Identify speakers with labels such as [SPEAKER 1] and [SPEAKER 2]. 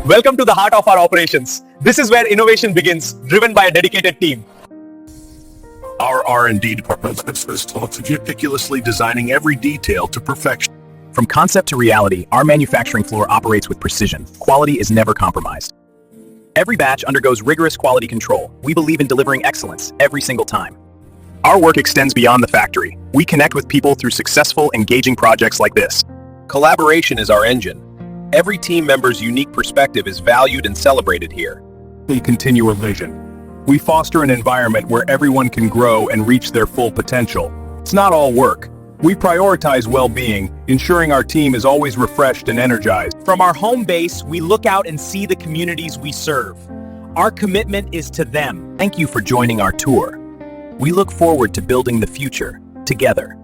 [SPEAKER 1] Welcome to the heart of our operations. This is where innovation begins, driven by a dedicated team.
[SPEAKER 2] Our R&D department is meticulously designing every detail to perfection.
[SPEAKER 3] From concept to reality, our manufacturing floor operates with precision. Quality is never compromised. Every batch undergoes rigorous quality control. We believe in delivering excellence every single time. Our work extends beyond the factory. We connect with people through successful, engaging projects like this.
[SPEAKER 4] Collaboration is our engine. Every team member's unique perspective is valued and celebrated here.
[SPEAKER 2] We continue a vision. We foster an environment where everyone can grow and reach their full potential. It's not all work. We prioritize well-being, ensuring our team is always refreshed and energized.
[SPEAKER 1] From our home base, we look out and see the communities we serve. Our commitment is to them.
[SPEAKER 3] Thank you for joining our tour. We look forward to building the future together.